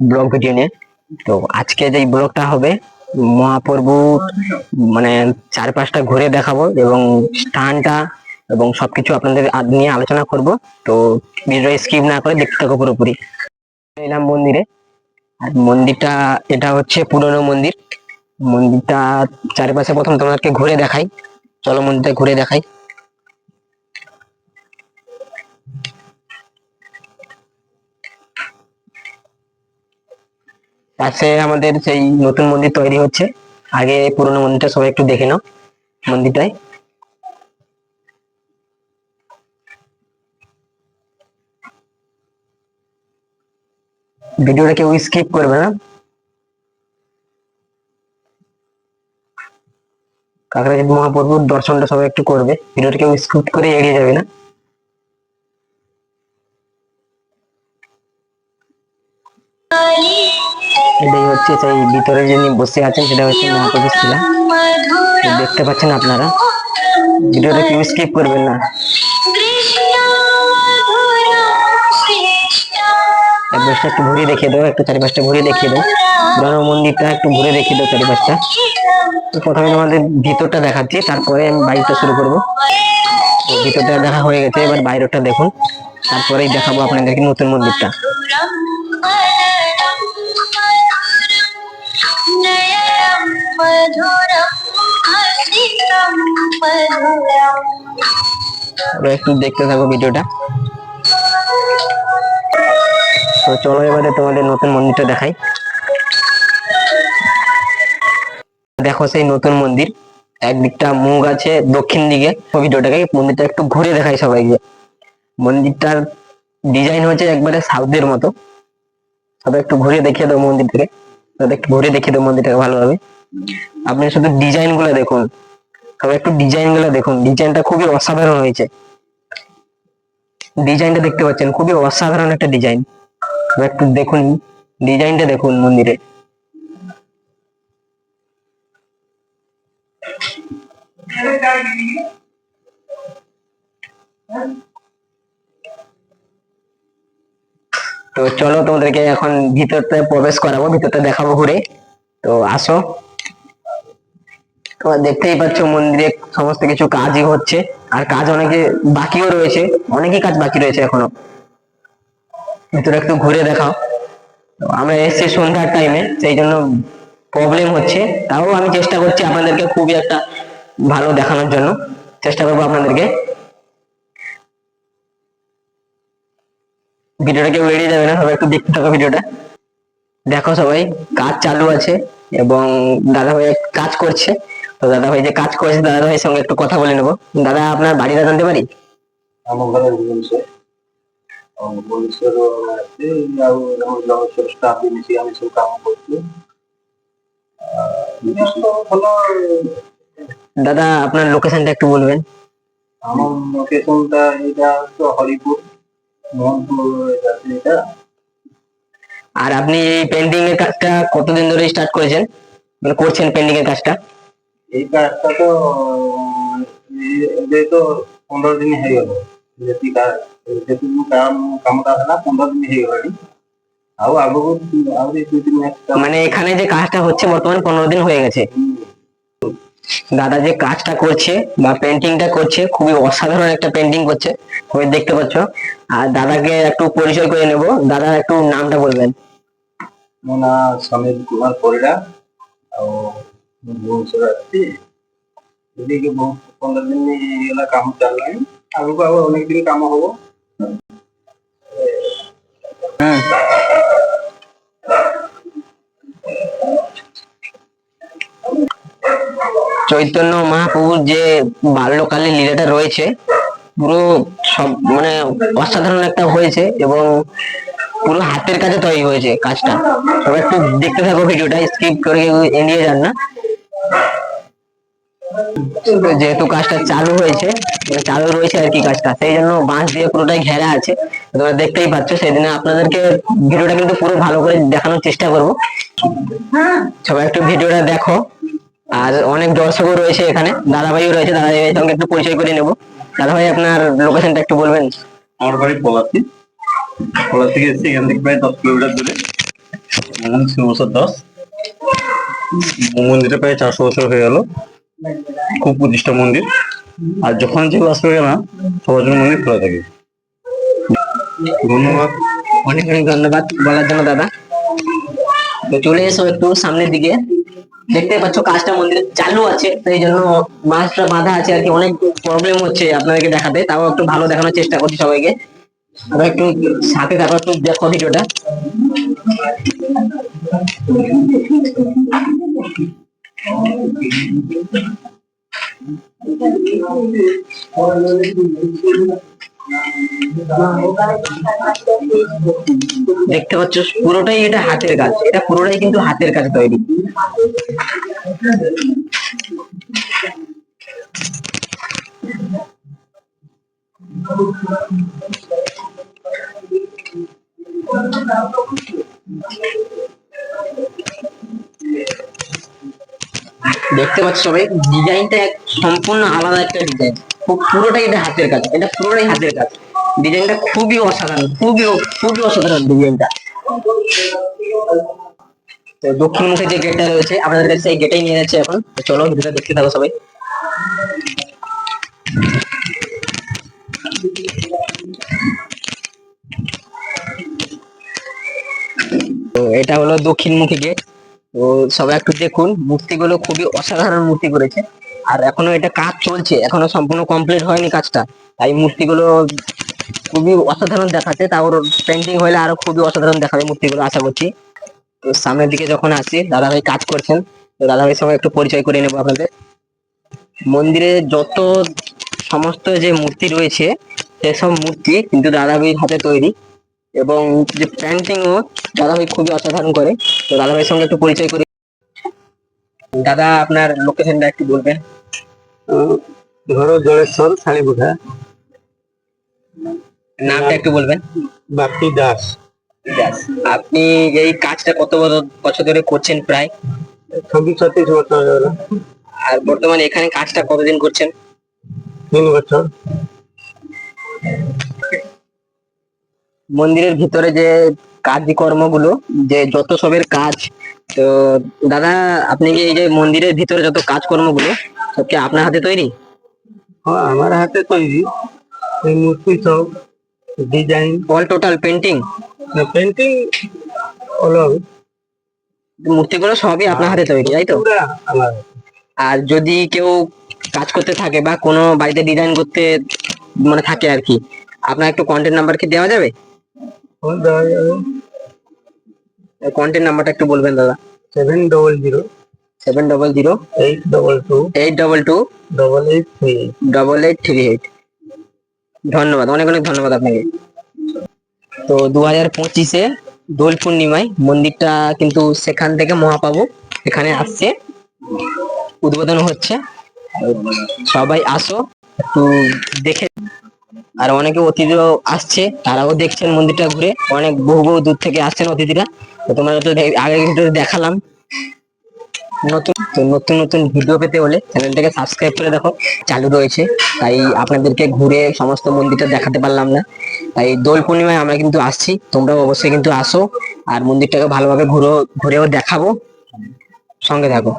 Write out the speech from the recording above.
Blog video নিয়ে। তো আজকে যে ব্লগটা হবে মহাপ্রভু মানে চারপাশটা ঘুরে দেখাবো এবং স্থানটা এবং সবকিছু আপনাদের নিয়ে আলোচনা করব। তো ভিডিও স্কিপ না করে দেখতে থাকো পুরোপুরি। এলাম মন্দিরে, আর মন্দিরটা এটা হচ্ছে পুরনো মন্দির। মন্দিরটা চারপাশে প্রথম তোমাদেরকে ঘুরে দেখাই, চলো মন্দিরটা ঘুরে দেখাই। পাশে আমাদের সেই নতুন মন্দির তৈরি হচ্ছে, আগে পুরোনো মন্দিরটা সবাই একটু দেখে নাও। মন্দিরটায় ভিডিওটা কেউ স্কিপ করবে না, কাকড়াঝাড় মহাপ্রভুর দর্শনটা সবাই একটু করবে, ভিডিওটা কেউ স্কিপ করে এড়িয়ে যাবে না। এটাই হচ্ছে সেই ভিতরে যিনি বসে আছেন, সেটা হচ্ছে মহাপ্রভু শিলা, দেখতে পাচ্ছেন আপনারা। ভিডিওটা কেউ স্কিপ করবেন না। চারপাশটা একটু ঘুরে দেখিয়ে দাও, একটু চারিপাশটা ঘুরে দেখিয়ে দাও, পুরানো মন্দিরটা একটু ঘুরে দেখিয়ে দাও চারিপাশটা। প্রথমে তোমাদের ভিতরটা দেখাচ্ছি, তারপরে আমি বাইরেটা শুরু করবো। তো ভিতরটা দেখা হয়ে গেছে, এবার বাইরেটা দেখুন, তারপরেই দেখাবো আপনাদেরকে নতুন মন্দিরটা। একটু দেখতে থাকো ভিডিওটা। তো চলো এবারে তোমাদের নতুন মন্দিরটা দেখাই। দেখো সেই নতুন মন্দির, একদিকটা মুখ আছে দক্ষিণ দিকে। ভিডিওটাকে মন্দিরটা একটু ঘুরে দেখাই সবাইকে। মন্দিরটার ডিজাইন হচ্ছে একবারে সাউথের মতো, সবাই একটু ঘুরে দেখিয়ে দাও মন্দিরটাকে, একটু ঘুরে দেখিয়ে দাও মন্দিরটাকে ভালোভাবে। আপনি শুধু ডিজাইন গুলো দেখুন, সবাই একটু ডিজাইন গুলো দেখুন, ডিজাইনটা খুবই অসাধারণ হয়েছে। ডিজাইনটা দেখতে পাচ্ছেন, খুবই অসাধারণ একটা ডিজাইন, একটু দেখুন ডিজাইনটা দেখুন মন্দিরে। তো চলো তোমাদেরকে এখন ভিতরটা প্রবেশ করাবো, ভিতরটা দেখাবো ঘুরে। তো আসো, তোমরা দেখতেই পাচ্ছ মন্দিরে সমস্ত কিছু কাজই হচ্ছে, আর কাজ অনেকে বাকিও রয়েছে, অনেকই কাজ বাকি রয়েছে এখনো। ভিতরে একটু ঘুরে দেখাও। আমরা এসেছি সন্ধ্যার টাইমে, সেই জন্য প্রবলেম হচ্ছে, তাও আমি চেষ্টা করছি আপনাদেরকে খুবই একটা ভালো দেখানোর জন্য চেষ্টা করবো আপনাদেরকে। ভিডিওটা কেউ এড়িয়ে যাবে না, সবাই একটু দেখতে থাকো ভিডিওটা। দেখো সবাই, কাজ চালু আছে এবং দাদা ভাই কাজ করছে। তো দাদা ভাই যে কাজ করছে, দাদা ভাইয়ের সঙ্গে একটু কথা বলে নেবো। দাদা, আপনার বাড়িটা জানতে পারি? আমার ঘরে ଭୁବନେଶ୍ୱର ଅଛି ଆଉ ଜଳେଶ୍ୱର ଷ୍ଟାଫ୍ ବି ମିଶିକି ଆମେ ସବୁ କାମ କରୁଛୁ। ଭଲ। দাদা, আপনার লোকেশনটা একটু বলবেন? আমার লোকেশনটা এটা হচ্ছে হরিপুর, মোহনপুর এটা। আর আপনি এই পেন্টিং এর কাজটা কতদিন ধরে স্টার্ট করেছেন, মানে করছেন পেন্টিং এর কাজটা? এই কাজটা তো ଏବେ ତ 15 ଦିନ ହେଇଗଲା, ଯେତିକି କାମଟା ହେଲା 15 ଦିନ ହେଇଗଲାଣି। ଆଉ ଆଗକୁ ଆହୁରି 2-3 ମାସ, মানে এখানে যে কাজটা হচ্ছে বর্তমানে 15 দিন হয়ে গেছে। দাদা যে কাজটা করছে বা পেন্টিংটা করছে, খুবই অসাধারণ একটা পেন্টিং করছে, তুমি দেখতে পাচ্ছ। আর দাদাকে একটু পরিচয় করে নেব, দাদা একটু নামটা বলবেন? ମୋ ନାଁ ସମୀର କୁମାର ପରିଡ଼ା, ଆଉ ମୁଁ ଭୁବନେଶ୍ୱର ଆସିଛି। ଏଠିକି ବହୁତ 15 ଦିନ ହେଇଗଲା କାମ ଚାଲିଲାଣି, ଆଗକୁ ଆଉ ଅନେକ ଦିନ କାମ ହବ। চৈতন্য মহাপ্রভুর যে বাল্যকালের লীলাটা রয়েছে, পুরো সব মানে অসাধারণ একটা হয়েছে এবং পুরো হাতের কাছে তৈরি হয়েছে কাজটা। সবাই একটু দেখতে থাকো ভিডিওটা, স্কিপ করে এড়িয়ে যান না। যেহেতু কাজটা চালু হয়েছে, মানে চালু রয়েছে আর কি কাজটা, সেই জন্য বাঁশ দিয়ে পুরোটাই ঘেরা আছে, তোমরা দেখতেই পাচ্ছ। সেদিনে আপনাদেরকে ভিডিওটা কিন্তু পুরো ভালো করে দেখানোর চেষ্টা করব, সবাই একটু ভিডিওটা দেখো। আর অনেক দর্শকও রয়েছে এখানে, দাদা ভাইও রয়েছে, দাদা ভাইয়ের সঙ্গে একটু পরিচয় করে নেবো। দাদা ভাই, আপনার লোকেশনটা একটু বলবেন? আমার বাড়ি পলাশি, পলাশ থেকে এসেছি, এখান থেকে প্রায় 10 কিলোমিটার দূরে। শিবপ্রসাদ দাস। মন্দিরটা প্রায় 400 বছর হয়ে গেল, খুব প্রতিষ্ঠা মন্দির। আর যখন যেগুলো আসবে না সবার জন্য মন্দির খোলা থাকে। ধন্যবাদ। অনেক অনেক ধন্যবাদ বলার জন্য দাদা। তো চলে এসো একটু সামনের দিকে। দেখতে পাচ্ছ কাজটা মন্দিরে চালু আছে, তো এই জন্য মাছটা বাঁধা আছে আর কি, অনেক প্রবলেম হচ্ছে আপনাদেরকে দেখাতে, তাও একটু ভালো দেখানোর চেষ্টা করছি সবাইকে। আবার একটু সাথে থাকো, একটু দেখো ভিডিওটা। দেখতে পাচ্ছ পুরোটাই এটা হাতের কাজ, এটা পুরোটাই কিন্তু হাতের কাজ তৈরি। দেখতে পাচ্ছ সবাই, ডিজাইনটা সম্পূর্ণ আলাদা একটা ডিজাইন, পুরোটাই এটা হাতের কাজ, এটা পুরোটাই হাতের কাজ। ডিজাইনটা খুবই অসাধারণ, খুবই অসাধারণ ডিজাইনটা। তো দক্ষিণ মুখে যে গেটটা রয়েছে আপনাদের কাছে, এই গেটেই নিয়ে যাচ্ছে এখন। তো চলো ভিডিওটা দেখতে থাকো সবাই। তো এটা হলো দক্ষিণমুখী গেট। তো সবাই একটু দেখুন, মূর্তিগুলো খুবই অসাধারণ মূর্তি করেছে। আর এখনো এটা কাজ চলছে, এখনো সম্পূর্ণ কমপ্লিট হয়নি কাজটা, তাই মূর্তিগুলো খুবই অসাধারণ দেখাচ্ছে। তাও পেন্টিং হলে আরো খুবই অসাধারণ দেখাবে মূর্তিগুলো আশা করছি। তো সামনের দিকে যখন আসি, দাদাভাই কাজ করছেন, তো দাদাভাইয়ের সঙ্গে একটু পরিচয় করে নেবো আপনাদের। মন্দিরে যত সমস্ত যে মূর্তি রয়েছে সেসব মূর্তি কিন্তু দাদাভাইয়ের হাতে তৈরি, এবং যে পেন্টিং ও দাদাভাই খুবই অসাধারণ করে। তো দাদাভাইয়ের সঙ্গে একটু পরিচয় করি। দাদা আপনার লোকেশনটা একটু বলবেন। ধরো জলেশ্বর শালিপুঠা। নামটা একটু বলবেন। বাপ্পি দাস। আপনি এই কাজটা কত বছর ধরে করছেন? প্রায় 26-37 বছর হয়ে গেল। আর বর্তমানে এখানে কাজটা কতদিন করছেন? 3 বছর। মন্দিরের ভিতরে যে কাজকর্মগুলো, যে যত সবের কাজ, তো দাদা আপনি কি এই যে মন্দিরের ভিতরে যত কাজকর্মগুলো সব কি আপনার হাতে তৈরি? হ্যাঁ, আমার হাতে তৈরি। এই মূর্তি সব design, all total painting? Painting along, মূর্তিগুলো সবই আপনার হাতে তৈরি, তাই তো? পুরা আমার। আর যদি কেউ কাজ করতে থাকে বা কোনো বাড়িতে ডিজাইন করতে মানে থাকে আর কি, আপনার একটু কন্ট্যাক্ট নাম্বার কি দেওয়া যাবে? দেওয়া যাবে। কন্ট্যাক্ট নাম্বারটা একটু বলবেন দাদা। 700 700 822 822 8838। 8838। ধন্যবাদ, অনেক অনেক ধন্যবাদ আপনাকে। তো 2025-এ দোল পূর্ণিমায় মন্দিরটা কিন্তু সেখান থেকে মহাপ্রভু এখানে আসছে, উদ্বোধন হচ্ছে। সবাই আসো একটু দেখে। আর অনেকে অতিথিরাও আসছে, তারাও দেখছেন মন্দিরটা ঘুরে, অনেক বহু বহু দূর থেকে আসছেন অতিথিরা। তো তোমরা তো আগে ভিডিওতে দেখালাম। নতুন নতুন ভিডিও পেতে হলে চ্যানেলটাকে সাবস্ক্রাইব করে দেখো, চালু রয়েছে। তাই আপনাদেরকে ঘুরে সমস্ত মন্দিরটা দেখাতে পারলাম না, তাই দোল পূর্ণিমায় আমরা কিন্তু আসছি, তোমরাও অবশ্যই কিন্তু আসো। আর মন্দিরটাকে ভালোভাবে ঘুরেও দেখাবো, সঙ্গে থাকো।